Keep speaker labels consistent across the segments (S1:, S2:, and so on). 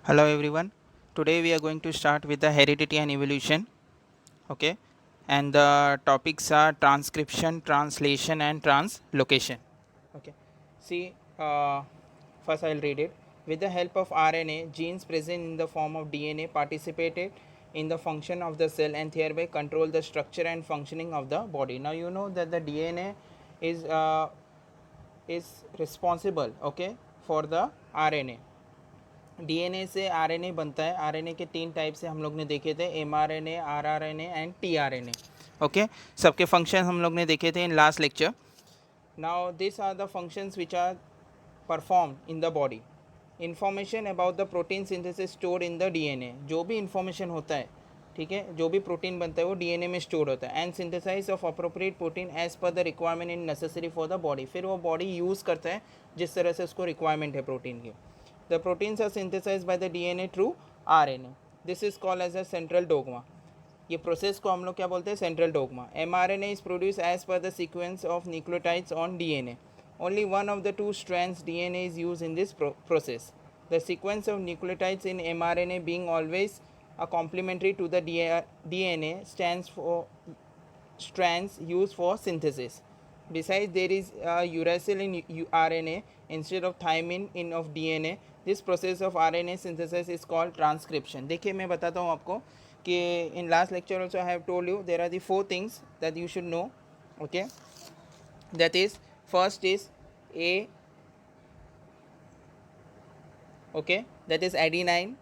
S1: Hello everyone. Today we are going to start with the heredity and evolution. Okay, and the topics are transcription, translation, and translocation. Okay, see, first I'll read it. With the help of RNA, genes present in the form of DNA participated in the function of the cell and thereby control the structure and functioning of the body. Now you know that the DNA is uh, is responsible, okay, for the RNA. DNA से RNA बनता है. RNA के तीन type से हम लोग ने देखे थे, mRNA, rRNA and tRNA. Okay, सबके फंक्शन हम लोग ने देखे थे in last lecture. Now this are the functions which are perform in the body. Information about the protein synthesis store in the DNA. जो भी इंफॉर्मेशन होता है, ठीक है, जो भी प्रोटीन बनता है वो डीएनए में स्टोर होता है. And synthesise of appropriate protein as per the requirement in necessary for the body. फिर वो बॉडी यूज़ करता है जिस तरह से उसको रिक्वायरमेंट है प्रोटीन की. The proteins are synthesized by the DNA through RNA. This is called as a central dogma. ये प्रोसेस को हम लोग क्या बोलते हैं? Central dogma. mRNA is produced as per the sequence of nucleotides on DNA. Only one of the two strands DNA is used in this process. The sequence of nucleotides in mRNA being always a complementary to the DNA stands for strands used for synthesis. Besides, there is a uracil in RNA instead of thymine in of DNA. This process of RNA synthesis is called transcription. देखिए मैं बताता हूँ आपको कि in last lecture also I have told you there are the four things that you should know. Okay, that is, first is A. Okay, that is adenine,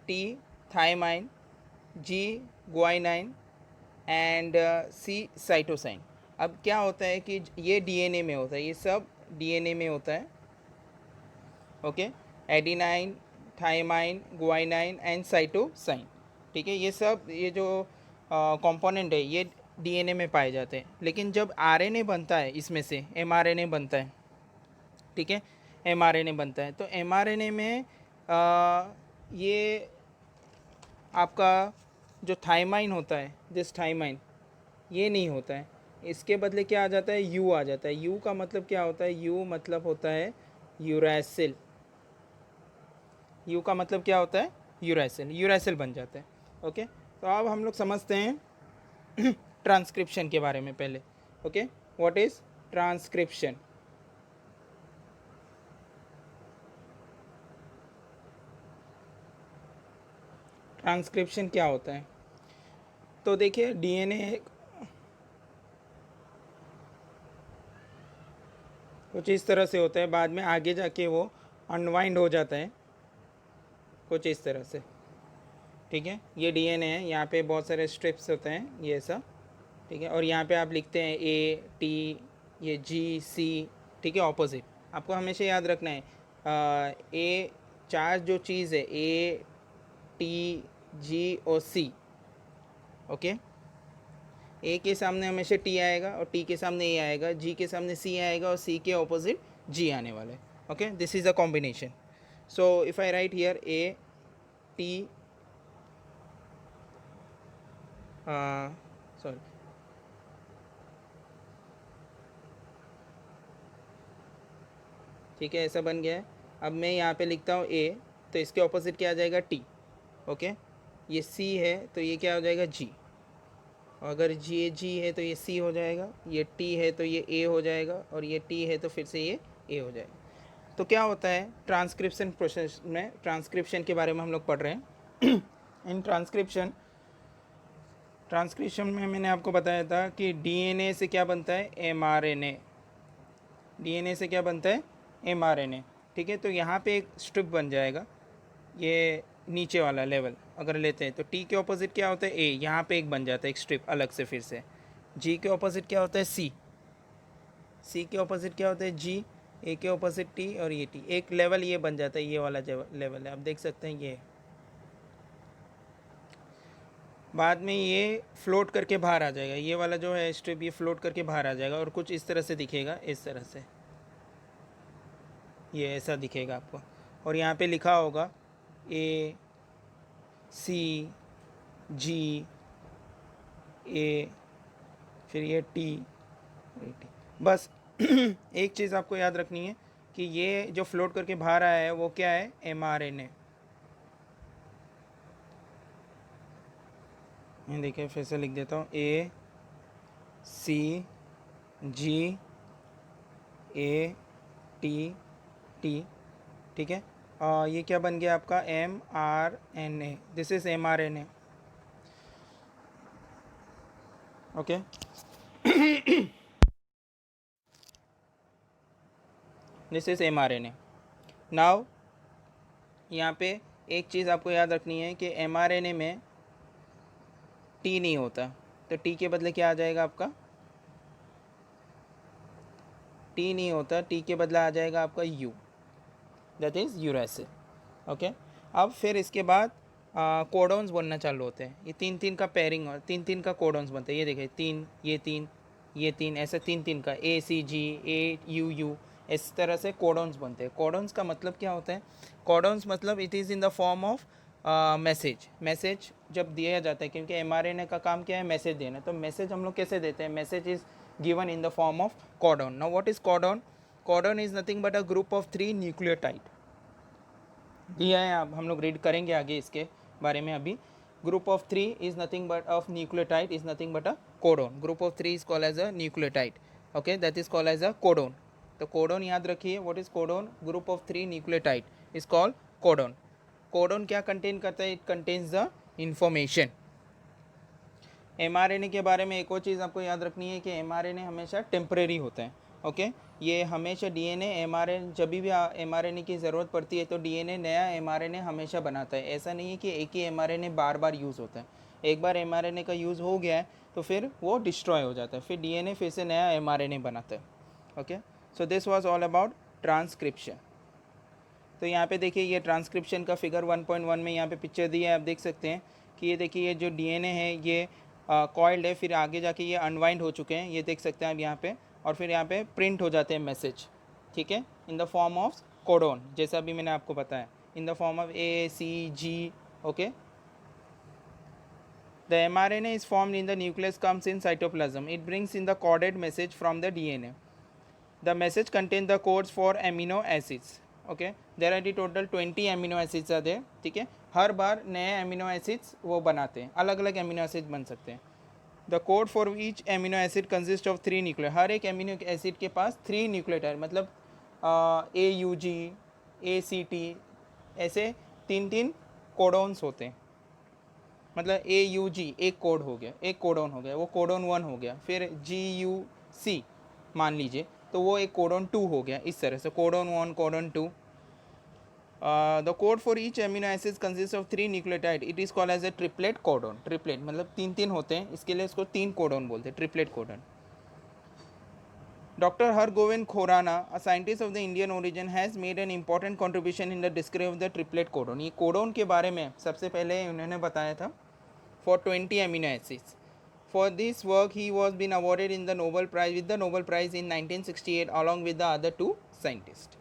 S1: T thymine, G guanine and C cytosine. अब क्या होता है कि ये DNA में होता है, ये सब डीएनए में होता है. Okay, adenine, thymine, guanine and cytosine. ठीक है, ये सब ये जो कंपोनेंट है ये डीएनए में पाए जाते हैं. लेकिन जब आरएनए बनता है इसमें से एमआरएनए बनता है. ठीक है, एमआरएनए बनता है तो एमआरएनए में ये आपका जो थाइमाइन होता है, दिस थाइमाइन, ये नहीं होता है. इसके बदले क्या आ जाता है? यू आ जाता है. यू का मतलब क्या होता है? यू मतलब होता है यूरासिल. यू का मतलब क्या होता है? यूरासिल. यूरासिल बन जाता है. ओके, तो अब हम लोग समझते हैं ट्रांसक्रिप्शन के बारे में पहले. Okay, what is transcription? Transcription क्या होता है? तो देखिए, डीएनए कुछ इस तरह से होता है, बाद में आगे जाके वो अनवाइंड हो जाता है कुछ इस तरह से. ठीक है, ये डीएनए है, यहाँ पे बहुत सारे स्ट्रिप्स होते हैं ये सब. ठीक है, और यहाँ पे आप लिखते हैं ए टी, ये जी सी. ठीक है, ऑपोजिट. आपको हमेशा याद रखना है ए, चार जो चीज़ है ए टी जी और सी. ओके, ए के सामने हमेशा टी आएगा और टी के सामने ए आएगा, जी के सामने सी आएगा और सी के ऑपोजिट जी आने वाला है. Okay, this is a combination. So if I right here A T, sorry, ठीक है, ऐसा बन गया है. अब मैं यहाँ पे लिखता हूँ ए, तो इसके ऑपोजिट क्या आ जाएगा? टी. ओके, ये सी है तो ये क्या हो जाएगा? जी. अगर ये जी है तो ये सी हो जाएगा, ये टी है तो ये ए हो जाएगा, और ये टी है तो फिर से ये ए हो जाएगा. तो क्या होता है ट्रांसक्रिप्शन प्रोसेस में? ट्रांसक्रिप्शन के बारे में हम लोग पढ़ रहे हैं. इन ट्रांसक्रिप्शन में मैंने आपको बताया था कि डीएनए से क्या बनता है? एमआरएनए. डीएनए से क्या बनता है? एमआरएनए. ठीक है, तो यहाँ पे एक स्ट्रिप बन जाएगा, ये नीचे वाला लेवल अगर लेते हैं तो टी के ऑपोजिट क्या होता है? ए. यहाँ पे एक बन जाता है एक स्ट्रिप अलग से. फिर से जी के ऑपोजिट क्या होता है? सी. सी के ऑपोजिट क्या होता है? जी. ए के ऑपोजिट टी, और ये टी. एक लेवल ये बन जाता है, ये वाला लेवल है, आप देख सकते हैं. ये बाद में ये फ्लोट करके बाहर आ जाएगा, ये वाला जो है स्ट्रिप, ये फ्लोट करके बाहर आ जाएगा और कुछ इस तरह से दिखेगा. इस तरह से ये ऐसा दिखेगा आपको, और यहाँ पे लिखा होगा ए सी जी ए, फिर ये टी. बस एक चीज़ आपको याद रखनी है कि ये जो फ्लोट करके बाहर आया है वो क्या है? एमआरएनए. ये देखिए फिर से लिख देता हूँ, A C G A T T, ठीक है। ये क्या बन गया आपका, mRNA, this is mRNA, okay. This is mRNA। Now यहाँ पे एक चीज़ आपको याद रखनी है कि mRNA में T नहीं होता, तो T के बदले क्या आ जाएगा आपका, T नहीं होता, T के बदले आ जाएगा आपका U, that is uracil, okay. अब फिर इसके बाद कोडोन्स बनना चालू होते हैं। ये तीन तीन का पेयरिंग और तीन तीन का कोडोन्स बनते हैं। ये देखिए तीन, ये तीन, ऐसे तीन तीन का ACG AUU, इस तरह से कोडोन्स बनते हैं। कोडोन्स का मतलब क्या होता है, कोडोन्स मतलब it is in the form of message जब दिया जाता है, क्योंकि mRNA का काम क्या है, मैसेज देना। तो मैसेज हम लोग कैसे देते हैं, message is given in the form of codon. Now what is codon, codon is nothing but a group of 3 nucleotide दिया है। अब हम लोग रीड करेंगे आगे इसके बारे में। अभी group of 3 is nothing but of nucleotide is nothing but a codon. Group of 3 is called as a nucleotide, okay, that is called as a codon. तो कोडोन याद रखिए, what is codon, group of 3 nucleotide is called codon. Codon क्या contain करता है, it contains the information. mRNA के बारे में एक और चीज़ आपको याद रखनी है कि mRNA हमेशा टेम्परेरी होता है, ओके। ये हमेशा DNA mRNA, जब भी mRNA की ज़रूरत पड़ती है तो DNA नया mRNA हमेशा बनाता है। ऐसा नहीं है कि एक ही mRNA बार बार यूज़ होता है। एक बार mRNA का यूज़ हो गया है तो फिर वो डिस्ट्रॉय हो जाता है, फिर DNA फिर से नया mRNA बनाता है, okay. So this was all about transcription. तो यहाँ पे देखिए ये ट्रांसक्रिप्शन का फिगर 1.1 में यहाँ पे पिक्चर दी है, आप देख सकते हैं कि ये देखिए ये जो DNA है ये कॉइल्ड है, फिर आगे जाके ये अनवाइंड हो चुके हैं, ये देख सकते हैं आप यहाँ पे, और फिर यहाँ पे प्रिंट हो जाते हैं मैसेज, ठीक है, in the form of codon, जैसा अभी मैंने आपको बताया, in the form of ACG, okay. The mRNA is formed in the nucleus, comes in cytoplasm. It brings in the coded message from the DNA. The message contains the codes for amino acids. Okay, there are the total 20 amino acids are there, ठीक है। हर बार नए amino acids वो बनाते हैं, अलग अलग amino acids बन सकते हैं। The code for each amino acid consists of 3 nuclei. हर एक amino acid के पास 3 न्यूक्लियोटाइड, मतलब AUG ACT, ऐसे तीन तीन कोडोन्स होते हैं। मतलब AUG एक कोड हो गया, एक कोडोन हो गया, वो कोडोन 1 हो गया। फिर GUC मान लीजिए, तो वो एक कोडोन 2 हो गया। इस तरह से codon 1 codon 2। The code for each amino acid consist of 3 nucleotide, it is called as a triplet codon. Triplet मतलब तीन तीन होते हैं, इसके लिए इसको 3 कोडोन बोलते हैं, triplet codon. Dr. Hargovind Khorana, a scientist of the Indian origin, has made an important contribution in the discovery of the triplet codon. ये कोडोन के बारे में सबसे पहले उन्होंने बताया था, for 20 amino acids. For this work, he was been awarded in the Nobel Prize with the Nobel Prize in 1968 along with the other two scientists.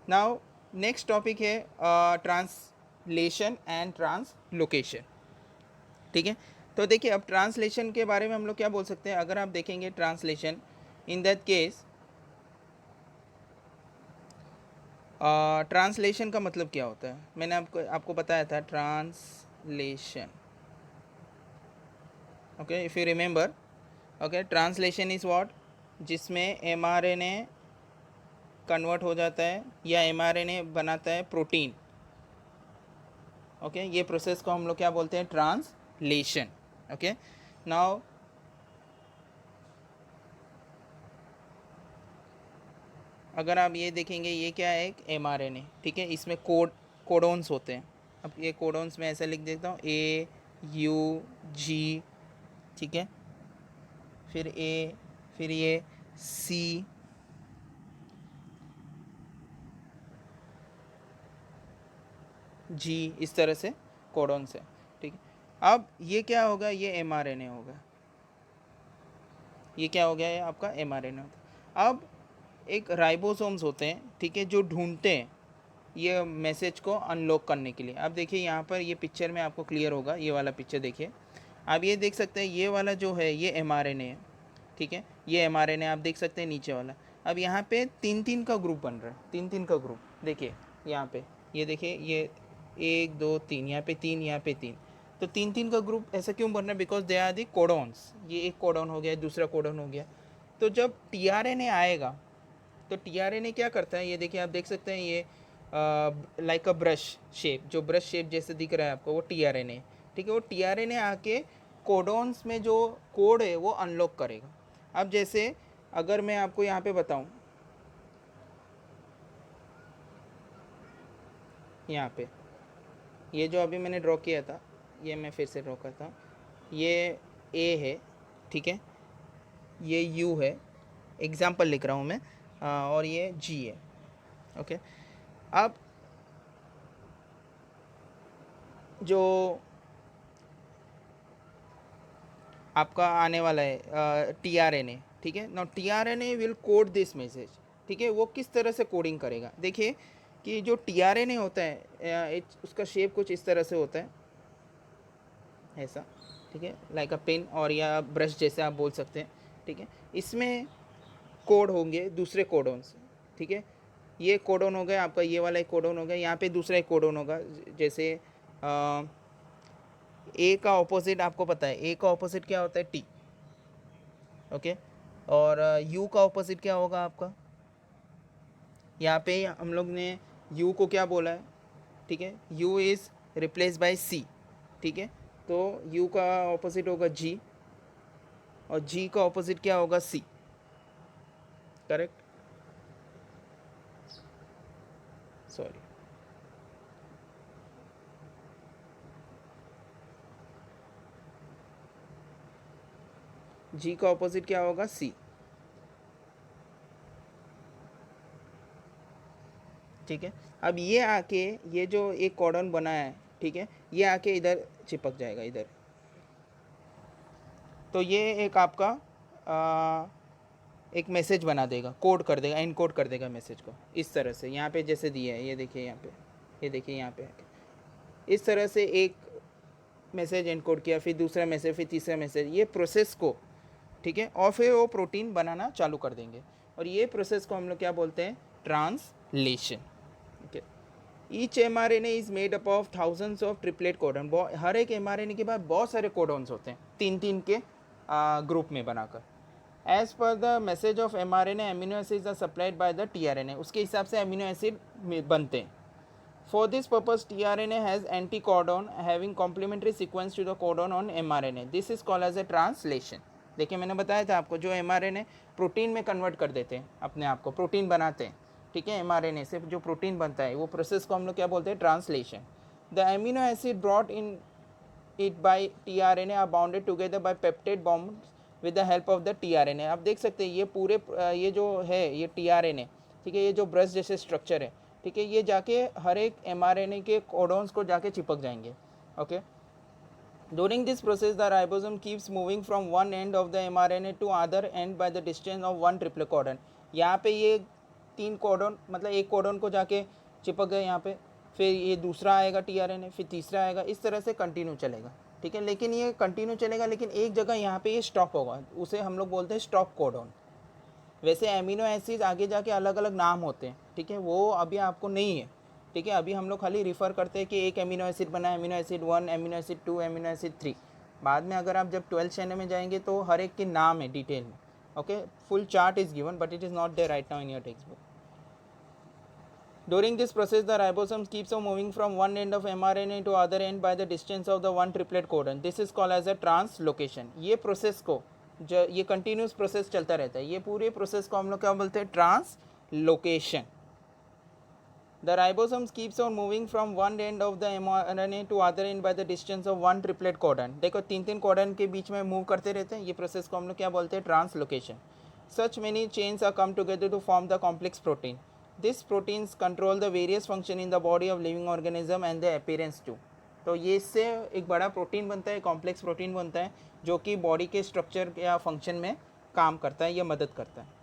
S1: Now, next topic है translation and translocation, ठीक है। तो देखिए अब translation के बारे में हम लोग क्या बोल सकते हैं, अगर आप देखेंगे translation, in that case translation का मतलब क्या होता है, मैंने आपको बताया था translation, okay, if you remember, okay. Translation is what, जिसमें mRNA कन्वर्ट हो जाता है या mRNA बनाता है प्रोटीन, ओके। ये प्रोसेस को हम लोग क्या बोलते हैं, ट्रांसलेशन, ओके। नाउ अगर आप ये देखेंगे, ये क्या है, एक mRNA, ठीक है, इसमें कोडोन्स होते हैं। अब ये कोडोन्स में ऐसे लिख देता हूँ, AUG, ठीक है, फिर A, फिर ये C, G, इस तरह से कोडोन्स है, ठीक है। अब ये क्या होगा, ये mRNA होगा, ये क्या हो गया, ये आपका mRNA होता है। अब एक राइबोसोम्स होते हैं, ठीक है, जो ढूंढते हैं ये मैसेज को अनलॉक करने के लिए। अब देखिए यहाँ पर ये पिक्चर में आपको क्लियर होगा, ये वाला पिक्चर देखिए, आप ये देख सकते हैं, ये वाला जो है ये mRNA है, ठीक है, ये mRNA आप देख सकते हैं नीचे वाला। अब यहाँ पे तीन तीन का ग्रुप बन रहा है, तीन तीन का ग्रुप, देखिए यहाँ पे, ये देखिए, ये 1 2 3, यहाँ पे 3, यहाँ पे 3। तो तीन तीन का ग्रुप ऐसा क्यों बन रहा है? Because they are the codons. ये एक कोडॉन हो गया, दूसरा कोडॉन हो गया। तो जब टीआरएनए आएगा तो टीआरएनए क्या करता है, ये देखिए आप देख सकते हैं, ये लाइक अ ब्रश शेप, जो ब्रश शेप जैसे दिख रहा है आपको वो टीआरएनए, ठीक है। वो टीआरएनए आके कोडॉन्स में जो कोड है वो अनलॉक करेगा। अब जैसे अगर मैं आपको यहाँ पे बताऊँ, यहाँ पे ये जो अभी मैंने ड्रॉ किया था, ये मैं फिर से ड्रॉ करता हूँ। ये ए है, ठीक है, ये यू है, एग्जाम्पल लिख रहा हूँ मैं, और ये जी है, ओके। अब जो आपका आने वाला है टीआरएनए, ठीक है। Now tRNA will code this message, ठीक है। वो किस तरह से कोडिंग करेगा, देखिए कि जो टीआरएनए होता है उसका शेप कुछ इस तरह से होता है, ऐसा, ठीक है, लाइक अ पेन और या ब्रश जैसे आप बोल सकते हैं, ठीक है। इसमें कोड होंगे दूसरे कोडोन्स, ठीक है। ये कोडोन हो गया आपका, ये वाला एक कोडोन हो गया, यहाँ पे दूसरा एक कोडोन होगा। जैसे ए का ऑपोजिट आपको पता है, ए का ऑपोजिट क्या होता है? T, okay. और यू का ऑपोजिट क्या होगा आपका? यहाँ पे हम लोग ने यू को क्या बोला है, ठीक है, यू इज़ रिप्लेस बाय सी, ठीक है। तो यू का ऑपोजिट होगा जी, और जी का ऑपोजिट क्या होगा? सी, करेक्ट, सॉरी। जी का ऑपोजिट क्या होगा? सी, ठीक है। अब ये आके ये जो एक कॉर्डन बना है, ठीक है, ये आके इधर चिपक जाएगा इधर। तो ये एक आपका एक मैसेज बना देगा, कोड कर देगा, इनकोड कर देगा मैसेज को इस तरह से। यहाँ पे जैसे दिया है, ये देखिए यहाँ पे, ये देखिए यहाँ पे आके इस तरह से एक मैसेज इनकोड किया, फिर दूसरा मैसेज, फिर तीसरा मैसेज, ये प्रोसेस को, ठीक है। और फिर वो प्रोटीन बनाना चालू कर देंगे, और ये प्रोसेस को हम लोग क्या बोलते हैं? Translation, okay. Each mRNA is made up of thousands of triplet codon. हर एक mRNA के बाद बहुत सारे कोडॉन्स होते हैं, तीन तीन के ग्रुप में बनाकर। As per the message of mRNA amino acids are supplied by the tRNA, उसके हिसाब से एमिनो एसिड बनते हैं। For this purpose tRNA has anti codon having complementary sequence to the codon on mRNA, this is called as a translation. देखिए मैंने बताया था आपको, जो mRNA प्रोटीन में कन्वर्ट कर देते हैं, अपने आप को प्रोटीन बनाते हैं, ठीक है। mRNA से जो प्रोटीन बनता है वो प्रोसेस को हम लोग क्या बोलते हैं? Translation. The amino acid brought in it by tRNA are bounded together by peptide bonds with the help of the tRNA. आप देख सकते हैं ये पूरे ये जो है ये टीआरएनए, ठीक है, ये जो ब्रश जैसे स्ट्रक्चर है, ठीक है, ये जाके हर एक mRNA के कोडॉन्स को जाके चिपक जाएंगे, okay. During this process, the ribosome keeps moving from one end of the mRNA to other end by the distance of one triplet codon. यहाँ पे ये तीन कोडॉन, मतलब एक कोडॉन को जाके चिपक गए यहाँ पे, फिर ये दूसरा आएगा टीआरएनए, फिर तीसरा आएगा, इस तरह से कंटिन्यू चलेगा, ठीक है। लेकिन ये कंटिन्यू चलेगा, लेकिन एक जगह यहाँ पे ये स्टॉप होगा, उसे हम लोग बोलते हैं स्टॉप कोडॉन। वैसे एमिनो एसिड आगे जाके अलग अलग नाम होते हैं, ठीक है, वो अभी आपको नहीं है, ठीक है। अभी हम लोग खाली रिफ़र करते हैं कि एक एमिनो एसिड बना है, amino acid 1, amino acid 2, amino acid 3। बाद में अगर आप जब 12th स्टैंडर्ड में जाएंगे तो हर एक के नाम है डिटेल में, okay. Full chart is given but it is not there right now in your text book. During this process, the ribosome keeps on moving from one end of mRNA to other end by the distance of the one triplet codon. This is called as a translocation. ये process को जो ये continuous process चलता रहता है, ये पूरे process को हम लोग क्या बोलते हैं? Translocation. The ribosome keeps on moving from one end of the mRNA to other end by the distance of one triplet codon. देखो तीन तीन कोडन के बीच में मूव करते रहते हैं, ये प्रोसेस को हम लोग क्या बोलते हैं? Translocation. Such many chains are come together to form the complex protein. These proteins control the various function in the body of living organism and their appearance too. तो ये इससे एक बड़ा प्रोटीन बनता है, कॉम्प्लेक्स प्रोटीन बनता है, जो कि बॉडी के स्ट्रक्चर या फंक्शन में काम करता है या मदद करता है।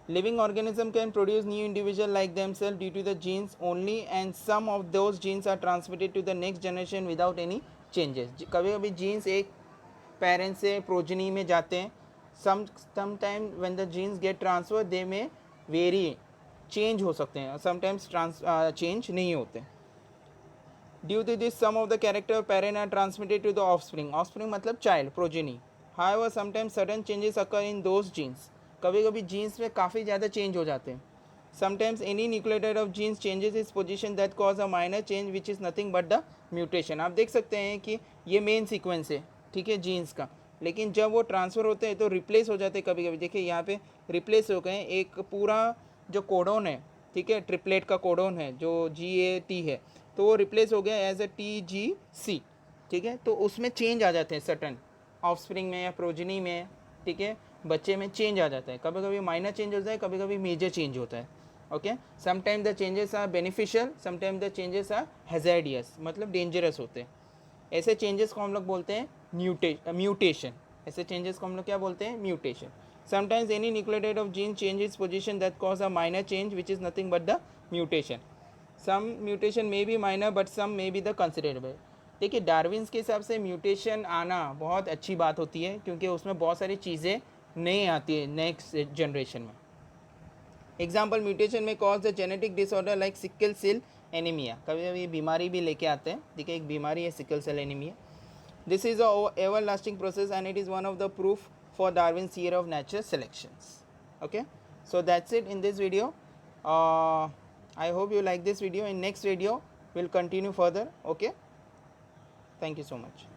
S1: Living organism can produce new individual like themselves due to the genes only, and some of those genes are transmitted to the next generation without any changes. कभी कभी जीन्स एक पेरेंट्स से प्रोजनी में जाते हैं, sometime when the genes get transferred they may vary, change हो सकते हैं, समटाइम्स चेंज नहीं होते। Due to this some of the character of parent are transmitted to the offspring, offspring मतलब child, progeny. However sometimes sudden changes occur in those genes, कभी कभी jeans में काफ़ी ज़्यादा चेंज हो जाते हैं. Sometimes any nucleotide of genes changes is position that cause a minor change which is nothing but the mutation. आप देख सकते हैं कि ये मेन सीक्वेंस है, ठीक है, जीन्स का, लेकिन जब वो ट्रांसफ़र होते हैं तो रिप्लेस हो जाते हैं कभी कभी. देखिए यहाँ पे रिप्लेस हो गए, एक पूरा जो कोडोन है, ठीक है, ट्रिपलेट का कोडोन है जो GAT है, तो वो रिप्लेस हो गया एज अ TGC, ठीक है. तो उसमें चेंज आ जाते हैं सटन ऑफस्प्रिंग में या प्रोजनी में, ठीक है, बच्चे में चेंज आ जाता है. कभी कभी माइनर चेंज होता है, कभी कभी मेजर चेंज होता है. Okay, sometime the changes are beneficial, sometime the changes are hazardous, मतलब डेंजरस होते हैं. ऐसे चेंजेस को हम लोग बोलते हैं म्यूटेशन. ऐसे चेंजेस को हम लोग क्या बोलते हैं? Mutation. Sometimes any nucleotide of gene change its position that cause a minor change which is nothing but the mutation. Some mutation may be minor but some may be the considerable. देखिए Darwin's के हिसाब से mutation आना बहुत अच्छी बात होती है, क्योंकि उसमें बहुत सारी चीज़ें नई आती है नेक्स्ट जनरेशन में. एग्जाम्पल, म्यूटेशन में cause the genetic disorder like sickle cell anaemia. कभी कभी बीमारी भी लेके आते हैं. देखिए एक बीमारी है sickle cell anaemia. This is a ever lasting process and it is one of the proof for Darwin theory of natural selections. Okay, so that's it in this video. I hope you like this video. In next video we'll continue further. Okay, thank you so much.